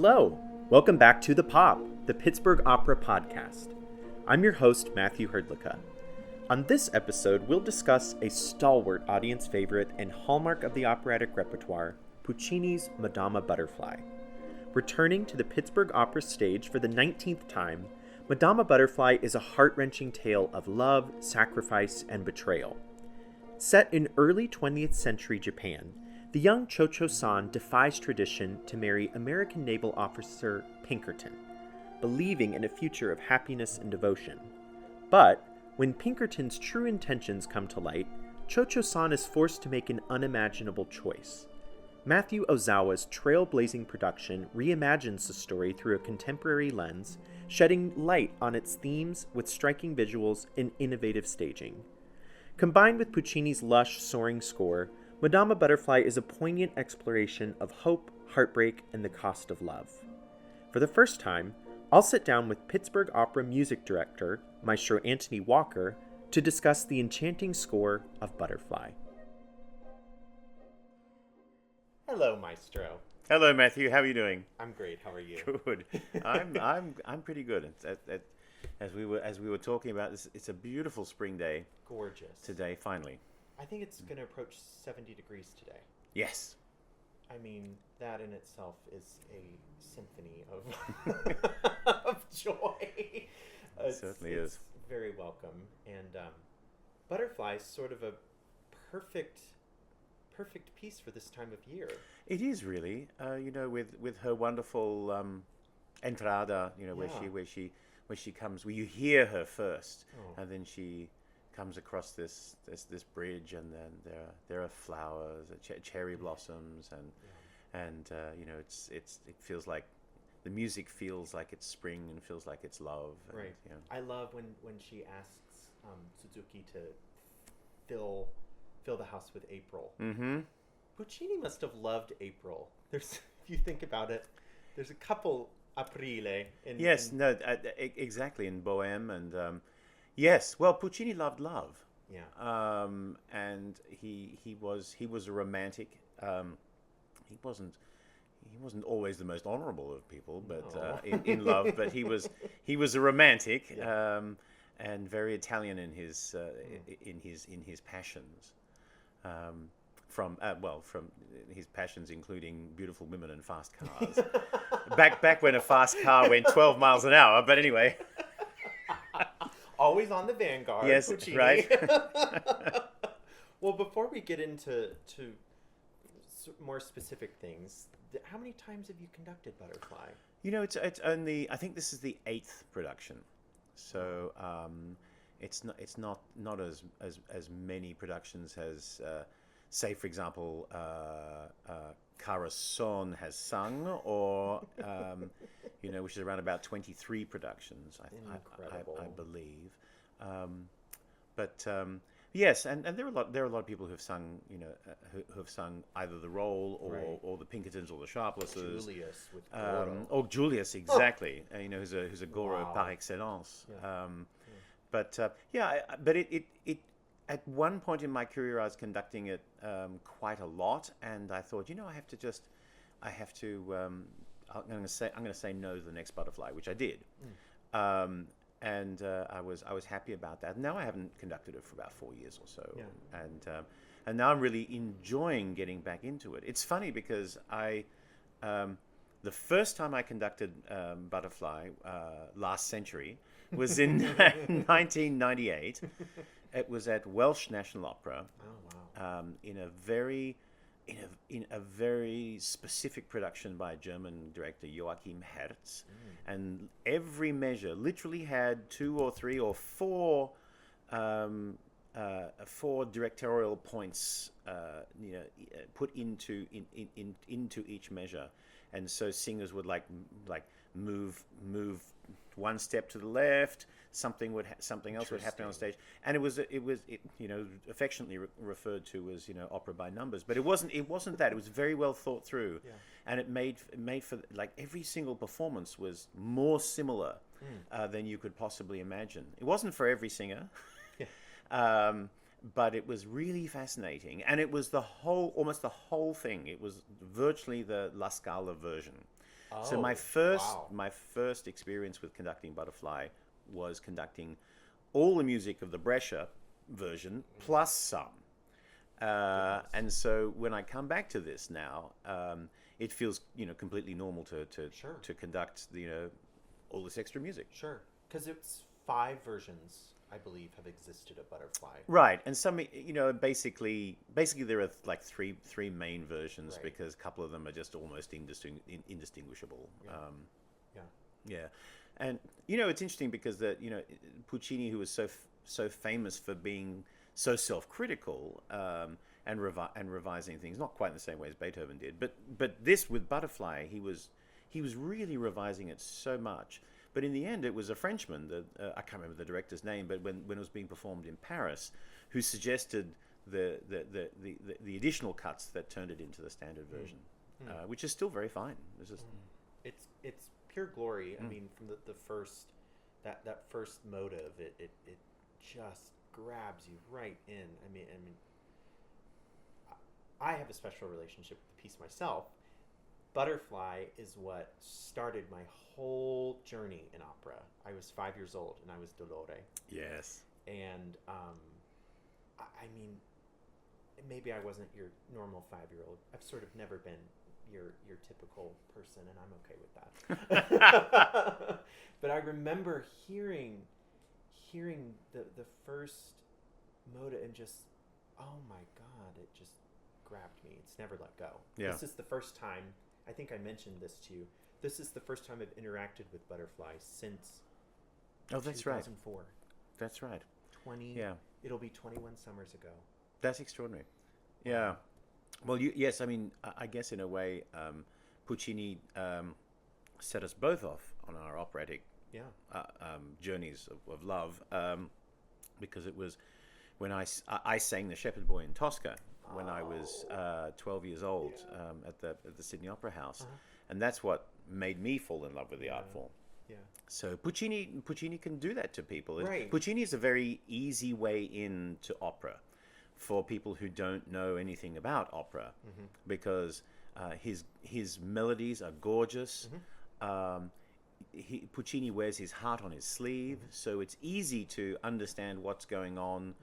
Hello, welcome back to The Pop, the Pittsburgh Opera Podcast. I'm your host, Matthew Hrdlicka. On this episode, we'll discuss a stalwart audience favorite and hallmark of the operatic repertoire, Puccini's Madama Butterfly. Returning to the Pittsburgh Opera stage for the 19th time, Madama Butterfly is a heart-wrenching tale of love, sacrifice, and betrayal. Set in early 20th century Japan, the young Cho-Cho-san defies tradition to marry American naval officer Pinkerton, believing in a future of happiness and devotion. But when Pinkerton's true intentions come to light, Cho-Cho-san is forced to make an unimaginable choice. Matthew Ozawa's trailblazing production reimagines the story through a contemporary lens, shedding light on its themes with striking visuals and innovative staging. Combined with Puccini's lush, soaring score, Madama Butterfly is a poignant exploration of hope, heartbreak, and the cost of love. For the first time, I'll sit down with Pittsburgh Opera Music Director, Maestro Antony Walker, to discuss the enchanting score of Butterfly. Hello, Maestro. Hello, Matthew. How are you doing? I'm great. How are you? Good. I'm pretty good. As we were talking about this, it's a beautiful spring day. Gorgeous. Today, finally. I think it's going to approach 70 degrees today. Yes. I mean, that in itself is a symphony of of joy. It certainly is. Very welcome. And Butterfly is sort of a perfect piece for this time of year. It is really, with her wonderful entrada, where she comes, where you hear her first, and then she comes across this bridge, and then there are flowers, cherry blossoms, and it feels like the music feels like it's spring and feels like it's love. Right. And, I love when she asks Suzuki to fill the house with April. Mm-hmm. Puccini must have loved April. If you think about it, there's a couple Aprile. Exactly, in Bohème, and yes, well, Puccini loved love. Yeah. And he was a romantic. He wasn't always the most honorable of people, but No. in love. But he was a romantic, and very Italian in his passions. From his passions, including beautiful women and fast cars. back when a fast car went 12 miles an hour. But anyway. Always on the vanguard. Yes, Puccini. right. Well, before we get into more specific things, how many times have you conducted Butterfly? It's only, I think this is the 8th production, so it's not as many productions as say, for example, Carasson has sung, or which is around about 23 productions, I believe. Yes, and there are a lot of people who have sung, who have sung either the role or the Pinkertons or the Sharplesses. Julius with Goro. Julius, exactly. who's a Goro par excellence. Yeah. But it at one point in my career I was conducting it quite a lot, and I thought, I'm going to say no to the next Butterfly, which I did. And I was happy about that. Now I haven't conducted it for about 4 years or so, and now I'm really enjoying getting back into it. It's funny because the first time I conducted Butterfly last century was in 1998. It was at Welsh National Opera. Oh wow! In a very specific production by German director Joachim Herz, and every measure literally had 2 or 3 or 4 directorial points put into each measure, and so singers would like move one step to the left. Something else would happen on stage, and it was affectionately referred to as opera by numbers, but it wasn't that. It was very well thought through, and it made for, like, every single performance was more similar than you could possibly imagine. It wasn't for every singer, but it was really fascinating, and it was almost the whole thing. It was virtually the La Scala version. So Oh, wow. my first experience with conducting Butterfly was conducting all the music of the Brescia version plus some. And so when I come back to this now, it feels completely normal Sure. to conduct all this extra music. Sure. Because it's 5 versions, I believe, have existed of Butterfly. Right, and some basically there are like three main versions, Right. because a couple of them are just almost indistinguishable. Yeah. Yeah. Yeah, and it's interesting because Puccini, who was so famous for being so self-critical and revising things, not quite in the same way as Beethoven did, but this with Butterfly, he was really revising it so much. But in the end, it was a Frenchman, I can't remember the director's name, but when it was being performed in Paris, who suggested the additional cuts that turned it into the standard version, which is still very fine. It's just It's pure glory. I mean, from the first that first motive, it just grabs you right in. I mean, I have a special relationship with the piece myself. Butterfly is what started my whole journey in opera. I was 5 years old and I was Dolore. Yes. And I mean, maybe I wasn't your normal 5-year-old. I've sort of never been your typical person, and I'm okay with that. But I remember hearing the first motive and just, oh my God, it just grabbed me. It's never let go. Yeah. This is the first time, I think I mentioned this to you, this is the first time I've interacted with Butterfly since that's right. 2004. That's right. 20. Yeah. It'll be 21 summers ago. That's extraordinary. Yeah. Well, yes, I mean, I guess in a way, Puccini set us both off on our operatic journeys of love, because it was when I sang The Shepherd Boy in Tosca when I was 12 years old, at the Sydney Opera House, and that's what made me fall in love with the art form. Yeah. So Puccini can do that to people. Right. Puccini is a very easy way into opera for people who don't know anything about opera, because his melodies are gorgeous. Puccini wears his heart on his sleeve, so it's easy to understand what's going on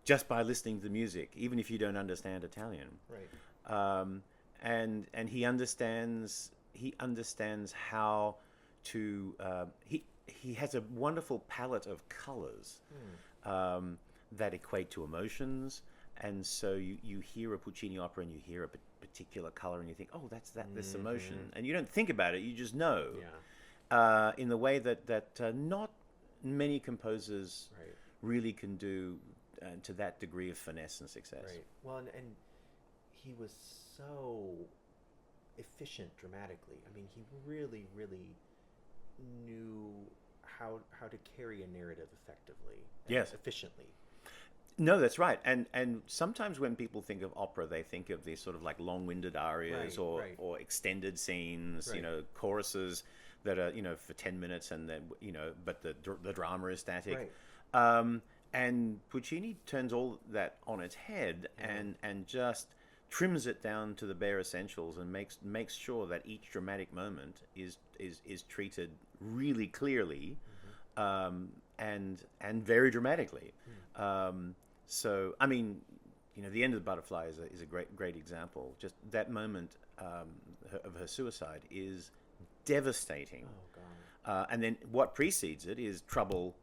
just by listening to the music, even if you don't understand Italian. Right. And he understands how to he has a wonderful palette of colors that equate to emotions, and so you hear a Puccini opera and you hear a particular color and you think, oh, that's this emotion, and you don't think about it, you just know. In the way that not many composers really can do, to that degree of finesse and success. Right. Well, and he was so efficient dramatically. I mean, he really, really knew how to carry a narrative effectively. Yes. Efficiently. No, that's right. And sometimes when people think of opera, they think of these sort of like long-winded arias or extended scenes, choruses that are, for 10 minutes and then, but the drama is static. Right. And Puccini turns all that on its head and just trims it down to the bare essentials and makes sure that each dramatic moment is treated really clearly, and very dramatically. So I mean, the end of the Butterfly is a great example. Just that moment of her suicide is devastating. Oh God. And then what precedes it is Trouble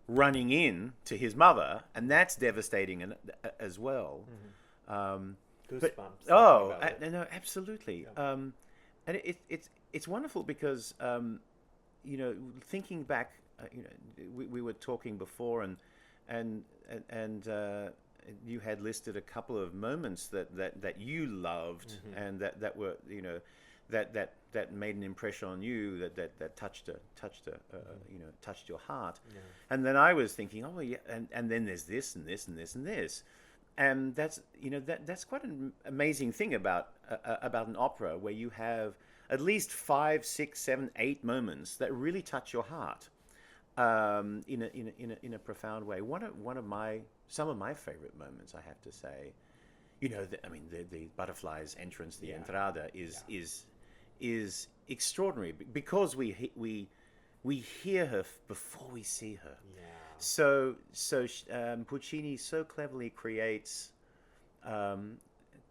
running in to his mother, and that's devastating as well. Goosebumps. No, absolutely. Yeah. And it's wonderful because thinking back, we were talking before, and you had listed a couple of moments that you loved, and that were that made an impression on you, that touched your heart. Yeah. And then I was thinking, oh yeah, and then there's this and this and this and this, and that's quite an amazing thing about an opera, where you have at least 5, 6, 7, 8 moments that really touch your heart, in a profound way. Some of my favorite moments, I have to say, the Butterfly's entrance, the entrada, is extraordinary because we hear her before we see her. Yeah. So Puccini so cleverly creates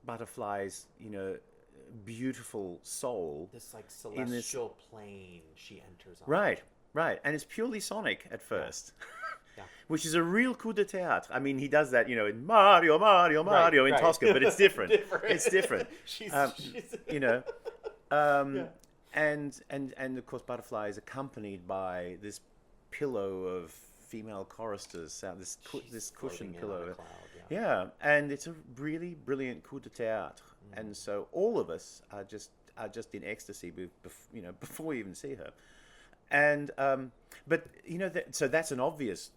Butterfly's, beautiful soul. This like celestial plane she enters on. Right, and it's purely sonic at first. Yeah. Which is a real coup de théâtre. I mean, he does that, in Mario in Tosca, but it's different. It's different. she's And of course, Butterfly is accompanied by this pillow of female choristers, this cushion pillow. Yeah, and it's a really brilliant coup de théâtre. And so all of us are just in ecstasy, before we even see her. And but so that's an obvious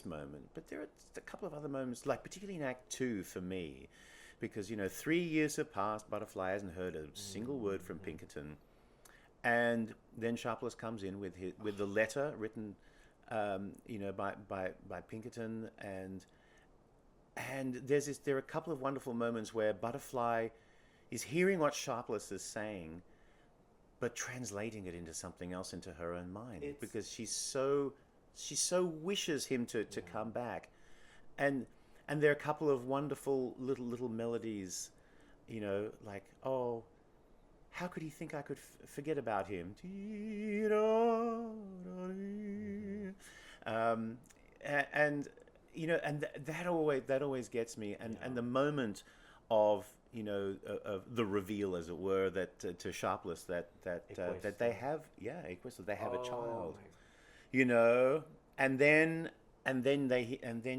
moment. But there are a couple of other moments, like particularly in Act 2 for me, because 3 years have passed. Butterfly hasn't heard a single word from Pinkerton, and then Sharpless comes in with the letter written, by Pinkerton, and there are a couple of wonderful moments where Butterfly is hearing what Sharpless is saying, but translating it into something else into her own mind, because she so wishes him to come back, and there are a couple of wonderful little melodies, like, oh, how could he think I could forget about him? And that always gets me, and the moment of of the reveal, as it were, that to Sharpless that they have they have a child, and then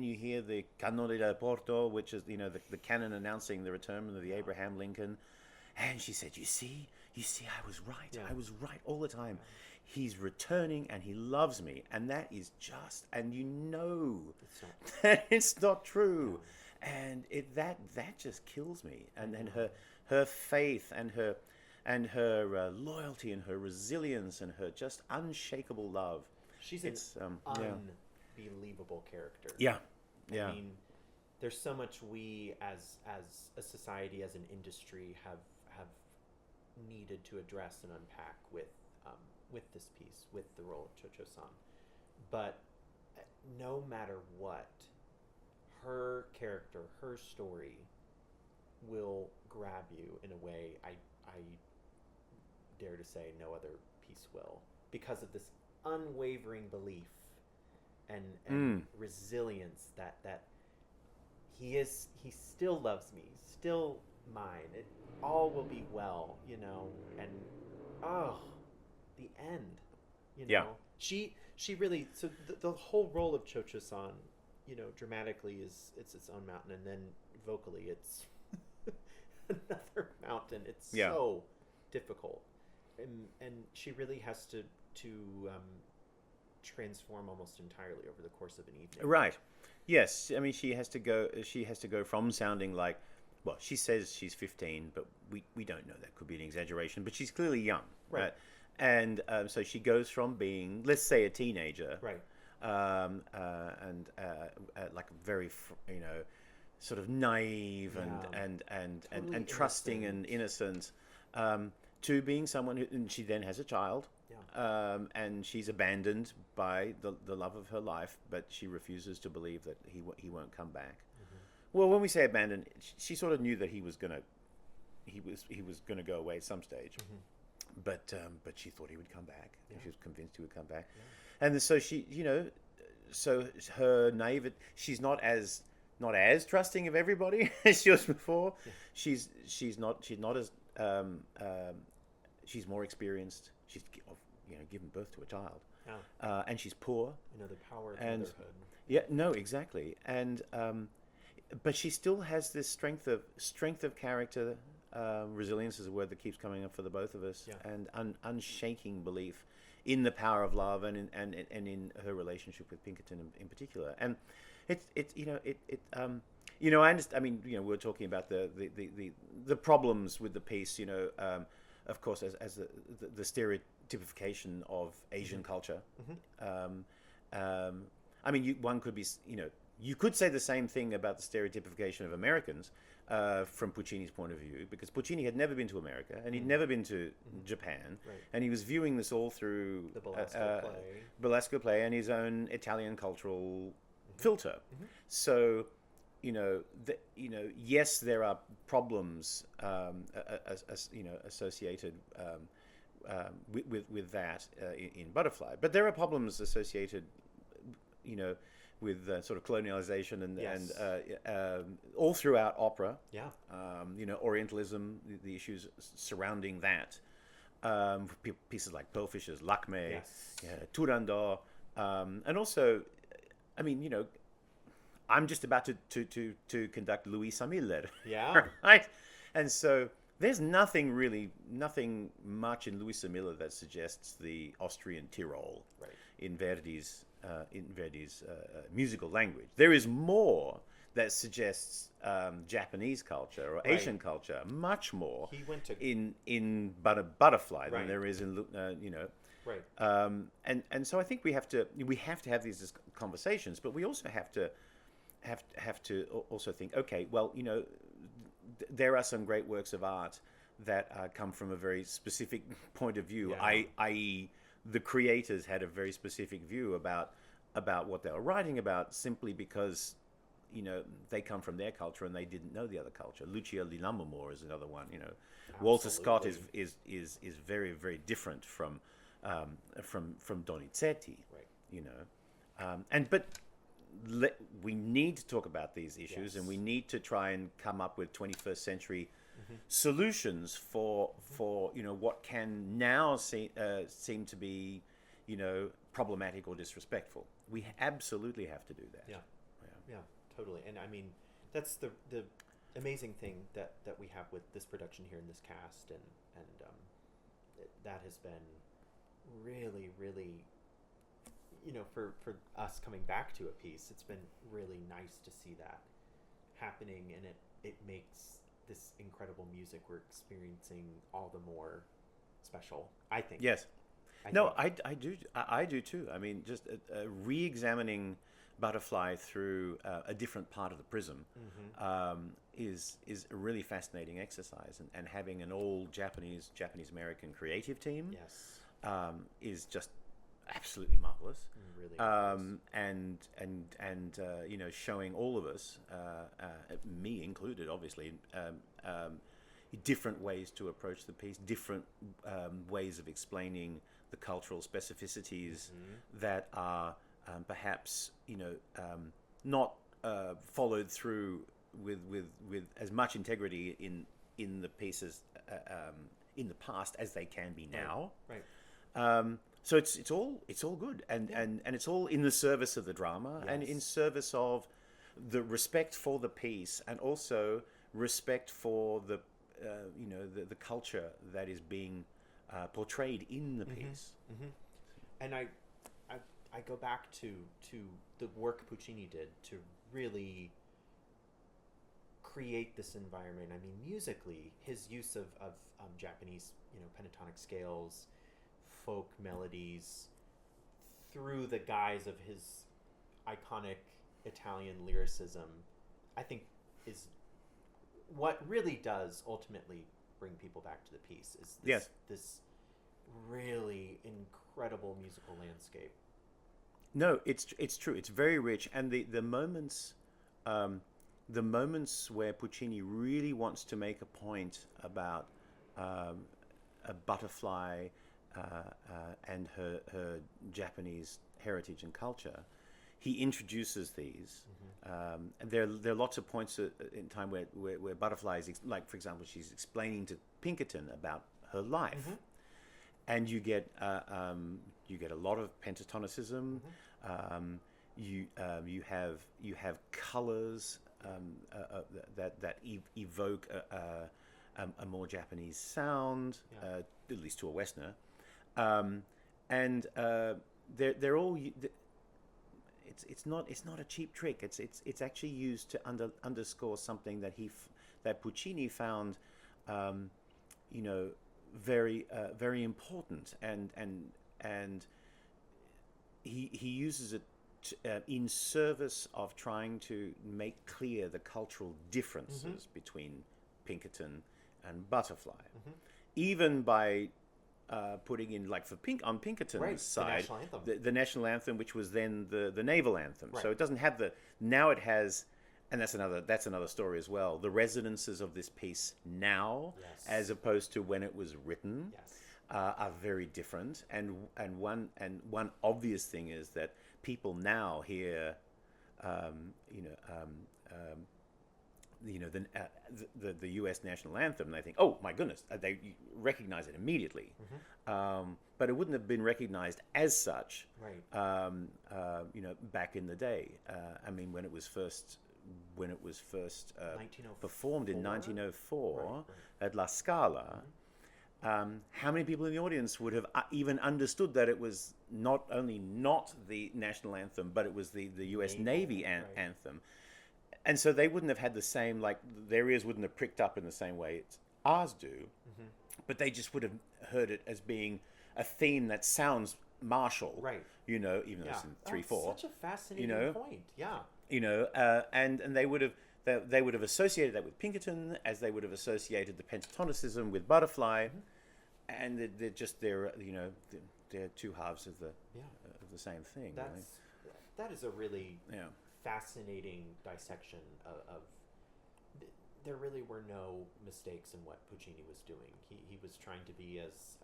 you hear the Canone da Porto, which is the canon announcing the return of the Abraham Lincoln, and she said, you see I was right. I was right all the time. He's returning and he loves me, and that is just, and that it's not true. And that just kills me, and her faith and her loyalty and her resilience and her just unshakable love. She's an unbelievable character. Yeah. I mean, there's so much we as a society, as an industry, have needed to address and unpack with this piece, with the role of Cho-Cho-san. But no matter what, her character, her story will grab you in a way I dare to say no other piece will, because of this unwavering belief and resilience that he still loves me, still mine. It all will be well, and the end, She really, so the whole role of Cho-Cho-san, dramatically it's its own mountain, and then vocally it's another mountain. It's so difficult, and she really has to transform almost entirely over the course of an evening. Right. Yes. I mean, she has to go from sounding like, well, she says she's 15, but we don't know. That could be an exaggeration, but she's clearly young, right? And so she goes from being, let's say, a teenager, right, and like very, sort of naive and trusting and innocent, to being someone who, and she then has a child, and she's abandoned by the love of her life, but she refuses to believe that he won't come back. Mm-hmm. Well, when we say abandoned, she sort of knew that he was gonna go away at some stage. Mm-hmm. But she thought he would come back. Yeah. She was convinced he would come back. Yeah. And so she, so her naivety, she's not as trusting of everybody as she was before. Yeah. She's not as she's more experienced. She's given birth to a child. Yeah. And she's poor. The power of motherhood. Yeah, no, exactly. And but she still has this strength of character. Resilience is a word that keeps coming up for the both of us, and unshaking belief in the power of love and in her relationship with Pinkerton in particular. And I understand. I mean, we're talking about the problems with the piece. Of course, as the stereotypification of Asian culture. Mm-hmm. I mean, one could be, you could say the same thing about the stereotypification of Americans from Puccini's point of view, because Puccini had never been to America and he'd never been to Japan, and he was viewing this all through The Belasco play. Belasco play and his own Italian cultural filter. So, yes, there are problems, associated with that in Butterfly, but there are problems associated, with sort of colonialization and all throughout opera. Yeah. Orientalism, the issues surrounding that. Pieces like Pearlfishers, Lakme, Turandot, and also, I'm just about to conduct Louis Samiller. Yeah. Right? And so there's nothing much in Louis Samiller that suggests the Austrian Tyrol in Verdi's musical language. There is more that suggests Japanese culture or Asian culture, much more He went to in Butterfly than there is in Right. And so I think we have to have these conversations, but we also have to also think, okay, well, there are some great works of art that come from a very specific point of view, i.e. the creators had a very specific view about what they were writing about, simply because they come from their culture and they didn't know the other culture. Lucia Lammermoor is another one. Walter Scott is very, very different from Donizetti. Right. We need to talk about these issues, and we need to try and come up with 21st century solutions for what can now seem to be problematic or disrespectful. We absolutely have to do that. Yeah, totally. And I mean, that's the amazing thing that we have with this production here in this cast, and that has been really, really, for us coming back to a piece, it's been really nice to see that happening, and it makes this incredible music we're experiencing all the more special, I think. Yes. I do too. I mean, just re-examining Butterfly through a different part of the prism is a really fascinating exercise, and having an all Japanese American creative team is just absolutely marvelous. Really and showing all of us, me included, obviously, different ways to approach the piece, different ways of explaining the cultural specificities that are perhaps not followed through with as much integrity in the pieces in the past as they can be now. Right. So it's all good, and it's all in the service of the drama, and in service of the respect for the piece, and also respect for the the culture that is being portrayed in the piece. And I go back to the work Puccini did to really create this environment. I mean, musically, his use of Japanese pentatonic scales, folk melodies, through the guise of his iconic Italian lyricism, I think is what really does ultimately bring people back to the piece. Is this really incredible musical landscape. No, it's true. It's very rich, and the moments where Puccini really wants to make a point about a butterfly and her Japanese heritage and culture, he introduces these. And there are lots of points in time where Butterfly is, like, for example, she's explaining to Pinkerton about her life, and you get a lot of pentatonicism. You have colors that evoke a more Japanese sound, at least to a Westerner, and they're all. It's not a cheap trick. It's actually used to underscore something that Puccini found, very very important, and he uses it in service of trying to make clear the cultural differences between Pinkerton and Butterfly. Even by putting in, like, on Pinkerton's side, the national anthem, which was then the naval anthem. So it doesn't have now it has, and that's another story as well, the resonances of this piece now, as opposed to when it was written, are very different. And one obvious thing is that people now hear, the U.S. national anthem, and they think, oh my goodness, they recognize it immediately. But it wouldn't have been recognized as such, back in the day. I mean, when it was first performed in 1904 at La Scala. How many people in the audience would have even understood that it was not only not the national anthem, but it was the U.S. Navy anthem? And so they wouldn't have had the same, like, their ears wouldn't have pricked up in the same way ours do, but they just would have heard it as being a theme that sounds martial, even though it's in 3/4. Such a fascinating point, and they would have associated that with Pinkerton, as they would have associated the pentatonicism with Butterfly, and they're just they're two halves of the same thing. That is a really fascinating dissection of there really were no mistakes in what Puccini was doing. He was trying to be as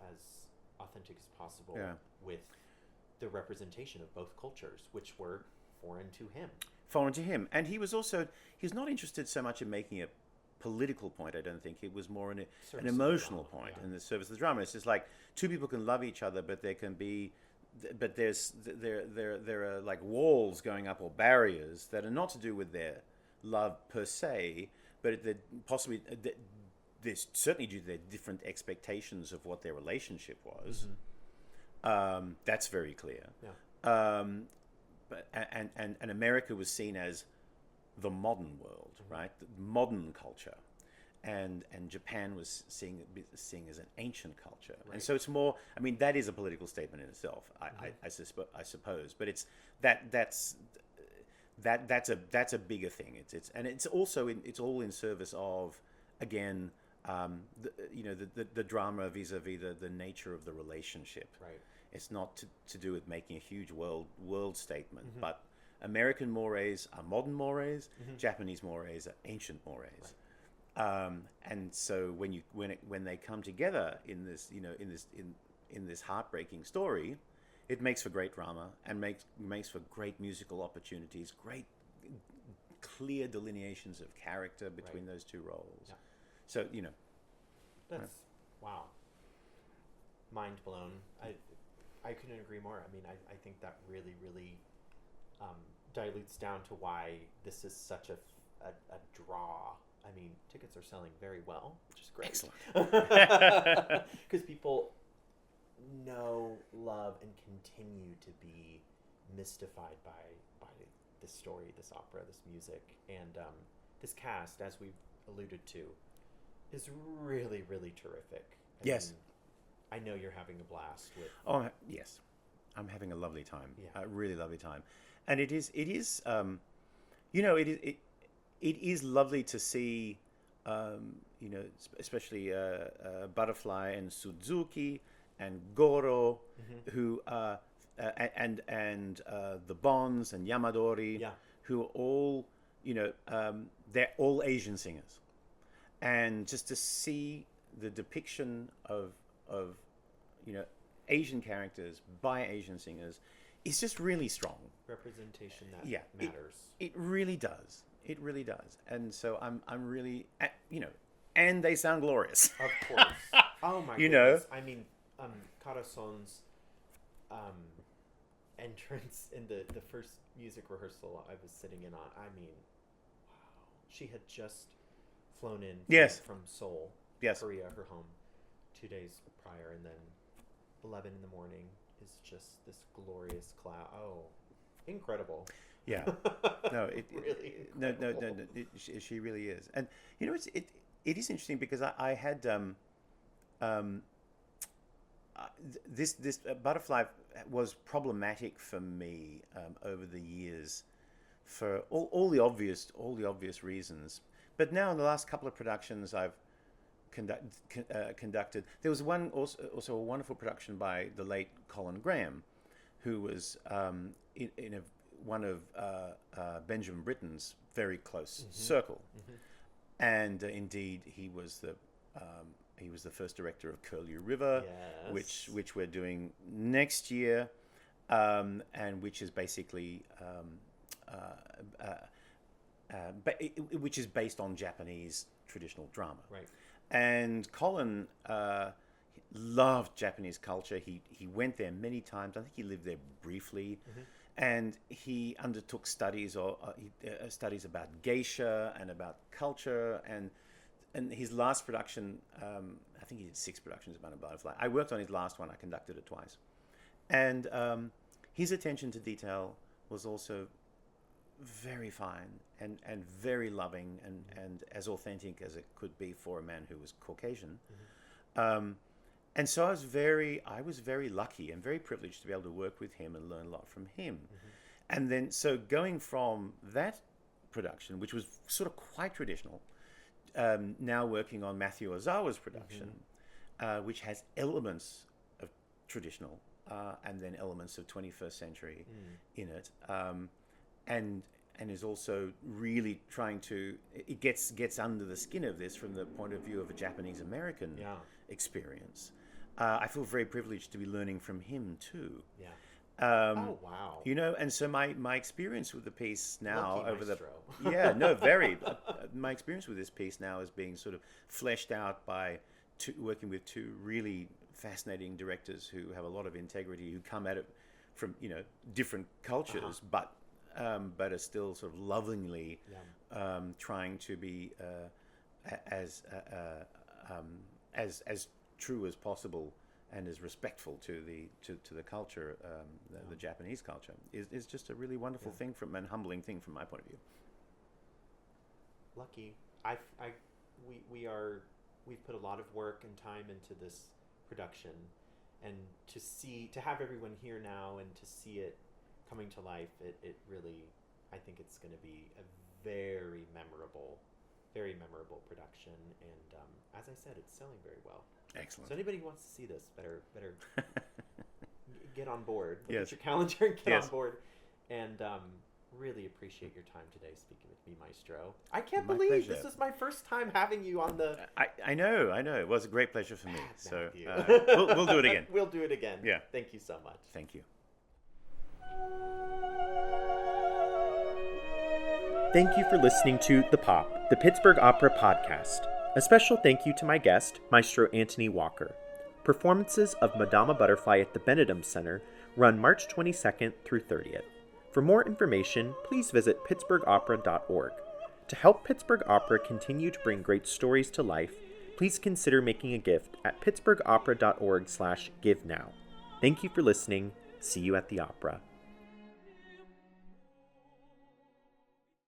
authentic as possible with the representation of both cultures, which were foreign to him. And he's not interested so much in making a political point, I don't think. It was more an emotional point in the service of the drama. It's just like two people can love each other, but there are like walls going up, or barriers that are not to do with their love per se, but possibly there's certainly due to their different expectations of what their relationship was. That's very clear. But and America was seen as the modern world, right? The modern culture, and Japan was seen as an ancient culture, and so it's more. I mean, that is a political statement in itself, I suppose. But it's that's a bigger thing. It's also it's all in service of, again, the drama vis-a-vis the nature of the relationship. It's not to do with making a huge world statement, but American mores are modern mores, Japanese mores are ancient mores, and so when they come together in this heartbreaking story, it makes for great drama and makes for great musical opportunities, great clear delineations of character between those two roles. So that's wow, mind blown. I couldn't agree more. I mean, I think that really, really dilutes down to why this is such a draw. I mean, tickets are selling very well, which is great. Excellent. Because people know, love, and continue to be mystified by this story, this opera, this music, and this cast, as we've alluded to, is really, really terrific. I mean, I know you're having a blast with. Oh yes, I'm having a lovely time. A really lovely time, and it is lovely to see, especially Butterfly and Suzuki and Goro, who and the Bonds and Yamadori, who are all they're all Asian singers, and just to see the depiction of Asian characters by Asian singers is just really strong. Representation that matters. It really does. It really does. And so I'm really, and they sound glorious. Of course. Oh my goodness. I mean, Carason's entrance in the first music rehearsal I was sitting in on. I mean, wow. She had just flown in from Seoul, Korea, her home, 2 days prior, and then 11 in the morning is just this glorious cloud. Oh, incredible. Yeah. No, she really is. And it is interesting because I had this Butterfly was problematic for me over the years for all the obvious reasons. But now in the last couple of productions I've conducted, there was one also a wonderful production by the late Colin Graham, who was in one of Benjamin Britten's very close circle, and indeed he was the first director of Curlew River, which we're doing next year, and which is basically which is based on Japanese traditional drama. Right. And Colin loved Japanese culture. He went there many times. I think he lived there briefly, and he undertook studies studies about geisha and about culture. And his last production, I think he did 6 productions of Madama Butterfly. I worked on his last one. I conducted it twice, and his attention to detail was also very fine and very loving and as authentic as it could be for a man who was Caucasian. And so I was very lucky and very privileged to be able to work with him and learn a lot from him. And then so going from that production, which was sort of quite traditional, now working on Matthew Ozawa's production, which has elements of traditional and then elements of 21st century in it, and is also really trying to, it gets under the skin of this from the point of view of a Japanese American experience. I feel very privileged to be learning from him too. Yeah. Oh wow! You know, and so my experience with the piece now Lucky over maestro. very. My experience with this piece now is being sort of fleshed out by working with 2 really fascinating directors who have a lot of integrity, who come at it from different cultures, but are still sort of lovingly trying to be as true as possible and as respectful to the culture, the Japanese culture, is just a really wonderful thing and humbling thing from my point of view. Lucky. We've put a lot of work and time into this production, and to have everyone here now and to see it coming to life, it really, I think it's going to be a very memorable production, and as I said, it's selling very well. Excellent. So anybody who wants to see this better get on board. Look Yes. at your calendar and get Yes. on board. And really appreciate your time today speaking with me, Maestro. I can't My believe pleasure. this is my first time having you on the... I know. It was a great pleasure for me. So Matthew. we'll do it again. We'll do it again. Yeah. Thank you so much. Thank you. Thank you for listening to The Pop, the Pittsburgh Opera Podcast. A special thank you to my guest, Maestro Antony Walker. Performances of Madama Butterfly at the Benedum Center run March 22nd through 30th. For more information, please visit pittsburghopera.org. To help Pittsburgh Opera continue to bring great stories to life, please consider making a gift at pittsburghopera.org/givenow. Thank you for listening. See you at the opera.